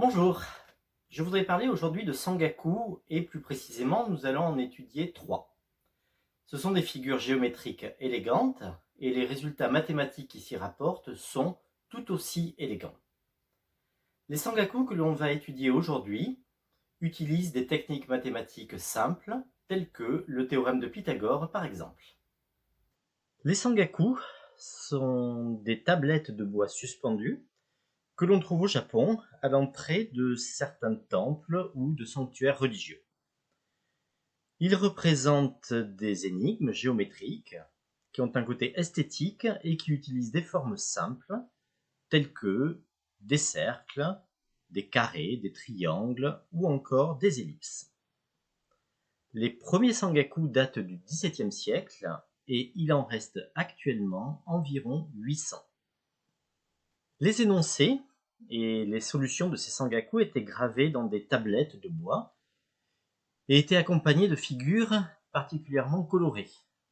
Bonjour, je voudrais parler aujourd'hui de Sangaku et plus précisément nous allons en étudier trois. Ce sont des figures géométriques élégantes et les résultats mathématiques qui s'y rapportent sont tout aussi élégants. Les Sangaku que l'on va étudier aujourd'hui utilisent des techniques mathématiques simples telles que le théorème de Pythagore par exemple. Les Sangaku sont des tablettes de bois suspendues que l'on trouve au Japon à l'entrée de certains temples ou de sanctuaires religieux. Ils représentent des énigmes géométriques qui ont un côté esthétique et qui utilisent des formes simples telles que des cercles, des carrés, des triangles ou encore des ellipses. Les premiers Sangaku datent du XVIIe siècle et il en reste actuellement environ 800. Les énoncés et les solutions de ces Sangaku étaient gravés dans des tablettes de bois et étaient accompagnés de figures particulièrement colorées,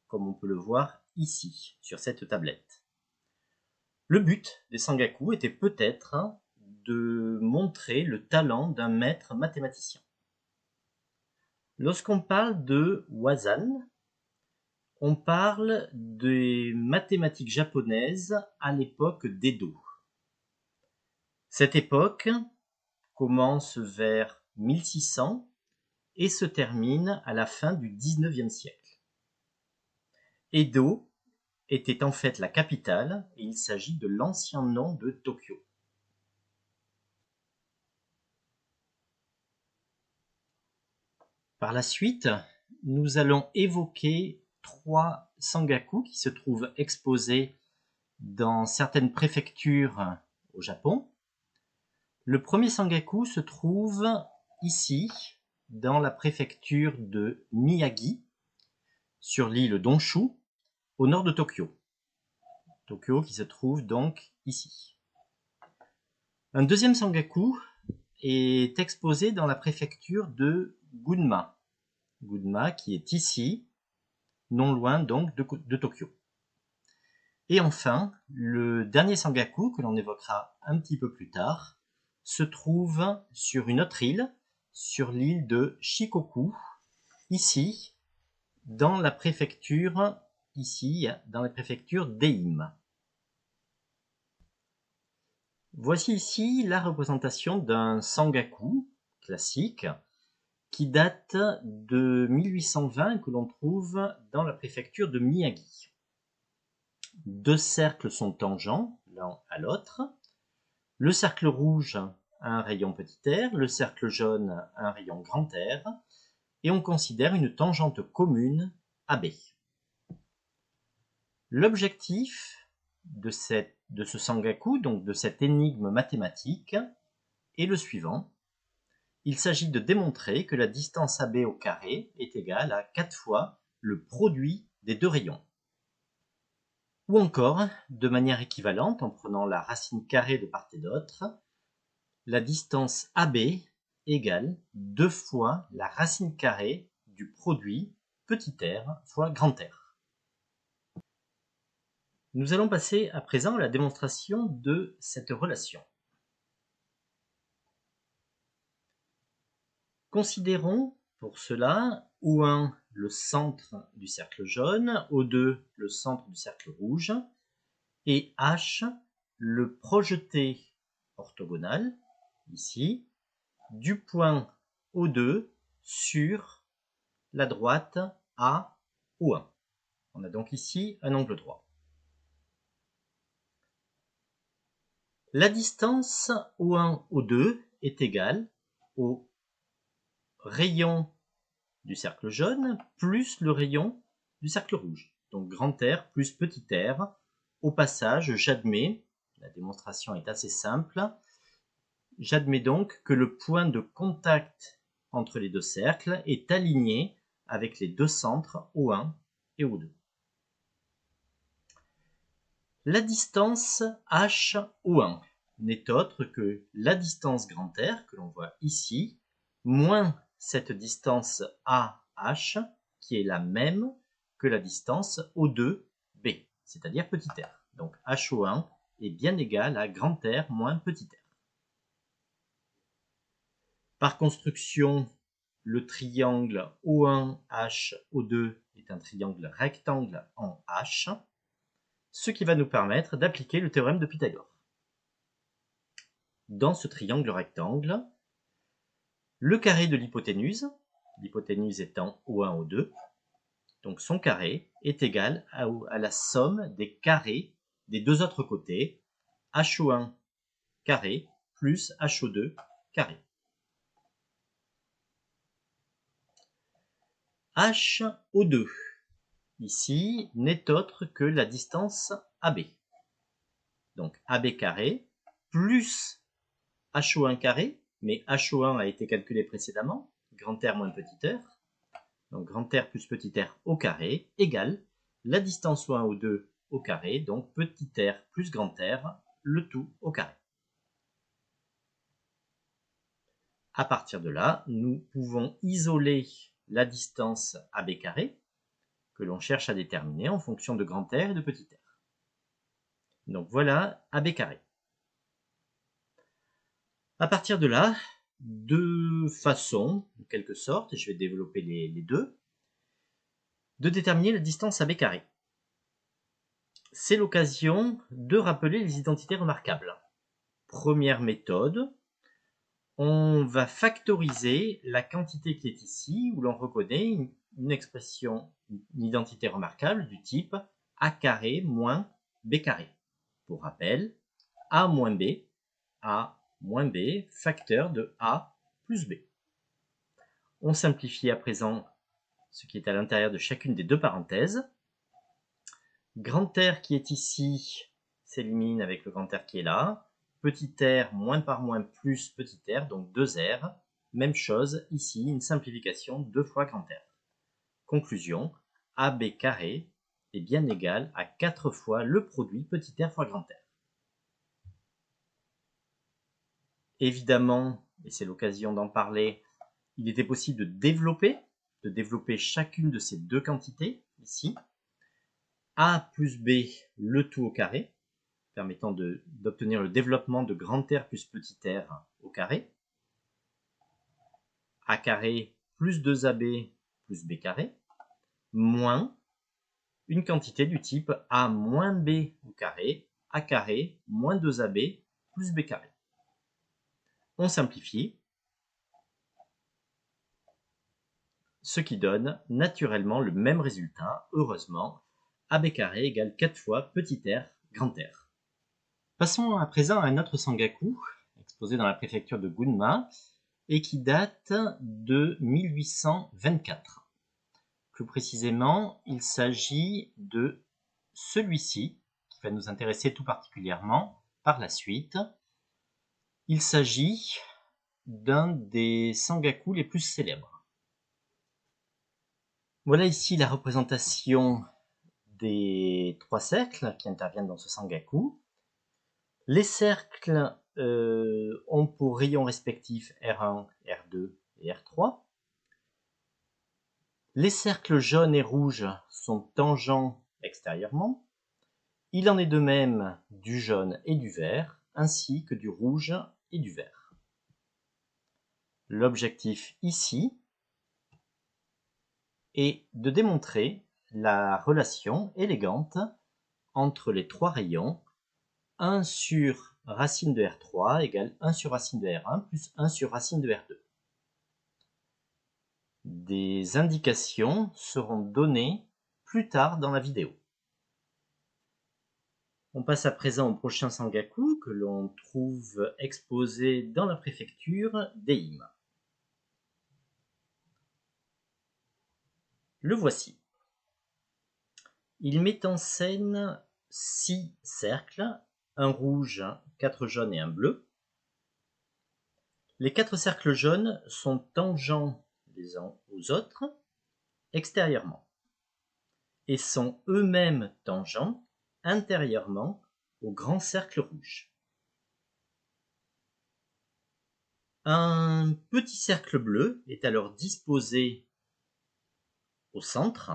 comme on peut le voir ici, sur cette tablette. Le but des Sangaku était peut-être de montrer le talent d'un maître mathématicien. Lorsqu'on parle de Wazan, on parle des mathématiques japonaises à l'époque d'Edo. Cette époque commence vers 1600 et se termine à la fin du XIXe siècle. Edo était en fait la capitale et il s'agit de l'ancien nom de Tokyo. Par la suite, nous allons évoquer trois Sangaku qui se trouvent exposés dans certaines préfectures au Japon. Le premier Sangaku se trouve ici, dans la préfecture de Miyagi, sur l'île d'Honshu, au nord de Tokyo. Tokyo qui se trouve donc ici. Un deuxième Sangaku est exposé dans la préfecture de Gunma. Gunma qui est ici, non loin donc de Tokyo. Et enfin, le dernier Sangaku, que l'on évoquera un petit peu plus tard, se trouve sur une autre île, sur l'île de Shikoku, ici, dans la préfecture d'Eim. Voici ici la représentation d'un Sangaku classique qui date de 1820 et que l'on trouve dans la préfecture de Miyagi. Deux cercles sont tangents l'un à l'autre. Le cercle rouge a un rayon petit r, le cercle jaune a un rayon grand R, et on considère une tangente commune AB. L'objectif de ce Sangaku, donc de cette énigme mathématique, est le suivant. Il s'agit de démontrer que la distance AB au carré est égale à 4 fois le produit des deux rayons. Ou encore, de manière équivalente, en prenant la racine carrée de part et d'autre, la distance AB égale 2 fois la racine carrée du produit petit r fois grand R. Nous allons passer à présent à la démonstration de cette relation. Considérons pour cela O1 le centre du cercle jaune, O2 le centre du cercle rouge et H le projeté orthogonal, ici, du point O2 sur la droite AO1. On a donc ici un angle droit. La distance O1-O2 est égale au rayon du cercle jaune plus le rayon du cercle rouge. Donc grand R plus petit r. Au passage, j'admets, la démonstration est assez simple, j'admets donc que le point de contact entre les deux cercles est aligné avec les deux centres O1 et O2. La distance HO1 n'est autre que la distance grand R que l'on voit ici, moins cette distance AH qui est la même que la distance O2B, c'est-à-dire petit r. Donc HO1 est bien égal à grand R moins petit r. Par construction, le triangle O1HO2 est un triangle rectangle en H, ce qui va nous permettre d'appliquer le théorème de Pythagore. Dans ce triangle rectangle, le carré de l'hypoténuse étant O1, O2, donc son carré est égal à la somme des carrés des deux autres côtés, HO1 carré plus HO2 carré. HO2, ici, n'est autre que la distance AB. Donc AB carré plus HO1 carré, mais HO1 a été calculé précédemment, grand R moins petit r, donc grand R plus petit r au carré, égale la distance O1, O2 au carré, donc petit r plus grand R, le tout au carré. À partir de là, nous pouvons isoler la distance AB carré, que l'on cherche à déterminer en fonction de grand R et de petit r. Donc voilà AB carré. À partir de là, deux façons, en quelque sorte, et je vais développer les deux, de déterminer la distance AB carré. C'est l'occasion de rappeler les identités remarquables. Première méthode, on va factoriser la quantité qui est ici, où l'on reconnaît une expression, une identité remarquable du type A carré moins B carré. Pour rappel, A moins B, facteur de A plus B. On simplifie à présent ce qui est à l'intérieur de chacune des deux parenthèses. Grand R qui est ici s'élimine avec le grand R qui est là. Petit r moins par moins plus petit r, donc 2r. Même chose ici, une simplification 2 fois grand R. Conclusion, AB carré est bien égal à 4 fois le produit petit r fois grand R. Évidemment, et c'est l'occasion d'en parler, il était possible de développer chacune de ces deux quantités, ici. A plus B, le tout au carré, permettant d'obtenir le développement de grand R plus petit r au carré. A carré plus 2AB plus B carré, moins une quantité du type A moins B au carré, A carré moins 2AB plus B carré. On simplifie, ce qui donne naturellement le même résultat, heureusement, AB carré égale 4 fois petit r grand R. Passons à présent à un autre Sangaku, exposé dans la préfecture de Gunma, et qui date de 1824. Plus précisément, il s'agit de celui-ci, qui va nous intéresser tout particulièrement par la suite. Il s'agit d'un des Sangaku les plus célèbres. Voilà ici la représentation des trois cercles qui interviennent dans ce Sangaku. Les cercles ont pour rayon respectif R1, R2 et R3. Les cercles jaunes et rouges sont tangents extérieurement. Il en est de même du jaune et du vert, ainsi que du rouge et du vert. L'objectif ici est de démontrer la relation élégante entre les trois rayons 1 sur racine de R3 égale 1 sur racine de R1 plus 1 sur racine de R2. Des indications seront données plus tard dans la vidéo. On passe à présent au prochain Sangaku que l'on trouve exposé dans la préfecture d'Eima. Le voici. Il met en scène 6 cercles, un rouge, 4 jaunes et un bleu. Les 4 cercles jaunes sont tangents les uns aux autres extérieurement et sont eux-mêmes tangents intérieurement au grand cercle rouge. Un petit cercle bleu est alors disposé au centre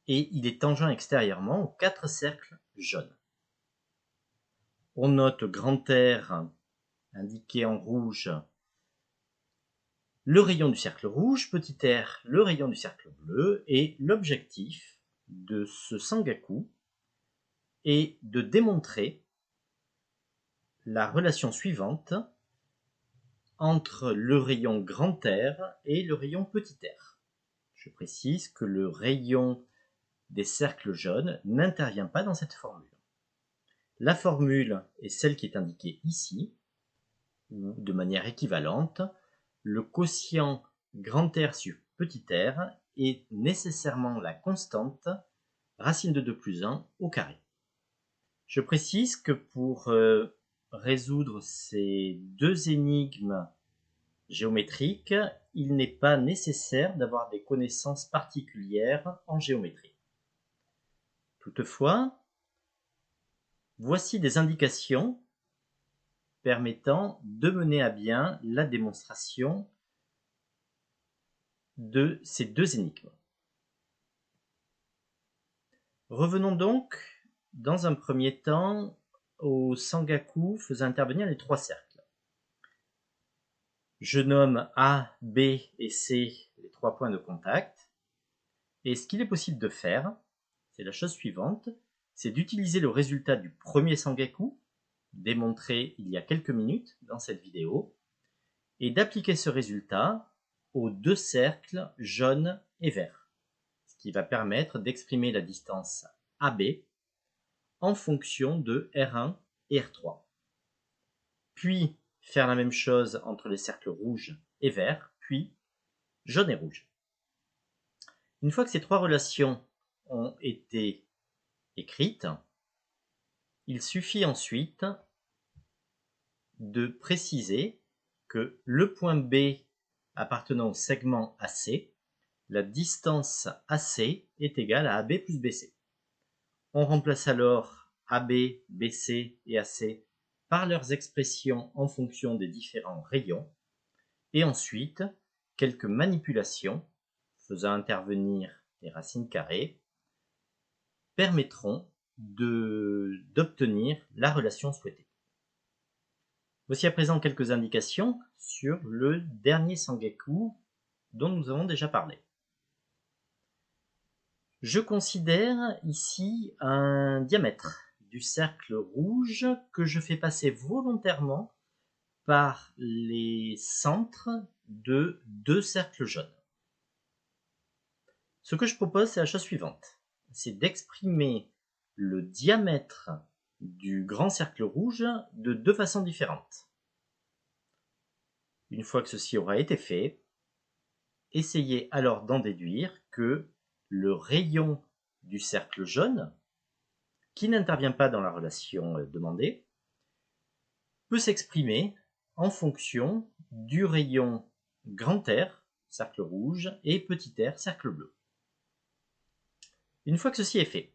et il est tangent extérieurement aux 4 cercles jaunes. On note grand R indiqué en rouge le rayon du cercle rouge, petit r, le rayon du cercle bleu, et l'objectif de ce sangaku est de démontrer la relation suivante entre le rayon grand R et le rayon petit r. Je précise que le rayon des cercles jaunes n'intervient pas dans cette formule. La formule est celle qui est indiquée ici, ou de manière équivalente, le quotient grand R sur petit r est nécessairement la constante racine de 2 plus 1 au carré. Je précise que pour résoudre ces deux énigmes géométriques, il n'est pas nécessaire d'avoir des connaissances particulières en géométrie. Toutefois, voici des indications permettant de mener à bien la démonstration de ces deux énigmes. Revenons donc dans un premier temps au sangaku faisant intervenir les trois cercles. Je nomme A, B et C les 3 points de contact. Et ce qu'il est possible de faire, c'est la chose suivante, c'est d'utiliser le résultat du premier sangaku, démontré il y a quelques minutes dans cette vidéo, et d'appliquer ce résultat aux deux cercles jaunes et verts, ce qui va permettre d'exprimer la distance AB en fonction de R1 et R3. Puis faire la même chose entre les cercles rouges et verts, puis jaune et rouge. Une fois que ces trois relations ont été écrites, il suffit ensuite de préciser que le point B appartenant au segment AC, la distance AC est égale à AB plus BC. On remplace alors AB, BC et AC par leurs expressions en fonction des différents rayons, et ensuite quelques manipulations faisant intervenir les racines carrées permettront d'obtenir la relation souhaitée. Voici à présent quelques indications sur le dernier sangaku dont nous avons déjà parlé. Je considère ici un diamètre du cercle rouge que je fais passer volontairement par les centres de deux cercles jaunes. Ce que je propose, c'est la chose suivante, c'est d'exprimer le diamètre du grand cercle rouge de deux façons différentes. Une fois que ceci aura été fait, essayez alors d'en déduire que le rayon du cercle jaune, qui n'intervient pas dans la relation demandée, peut s'exprimer en fonction du rayon grand R, cercle rouge, et petit r, cercle bleu. Une fois que ceci est fait,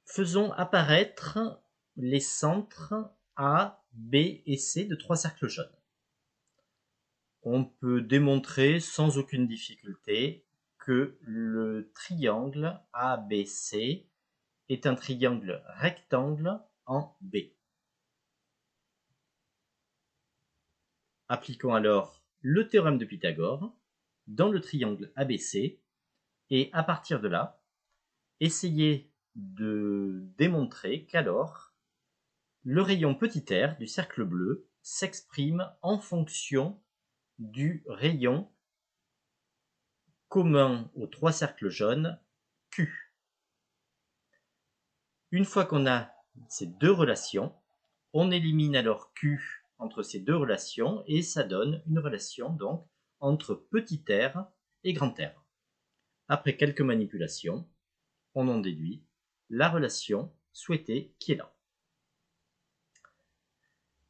faisons apparaître les centres A, B et C de trois cercles jaunes. On peut démontrer sans aucune difficulté que le triangle ABC est un triangle rectangle en B. Appliquons alors le théorème de Pythagore dans le triangle ABC et à partir de là, essayez de démontrer qu'alors le rayon petit r du cercle bleu s'exprime en fonction du rayon commun aux trois cercles jaunes Q. Une fois qu'on a ces deux relations, on élimine alors Q entre ces deux relations et ça donne une relation donc entre petit r et grand R. Après quelques manipulations, on en déduit la relation souhaitée qui est là.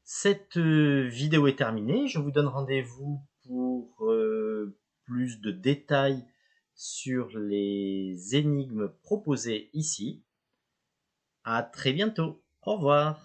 Cette vidéo est terminée, je vous donne rendez-vous pour plus de détails sur les énigmes proposées ici. À très bientôt, au revoir.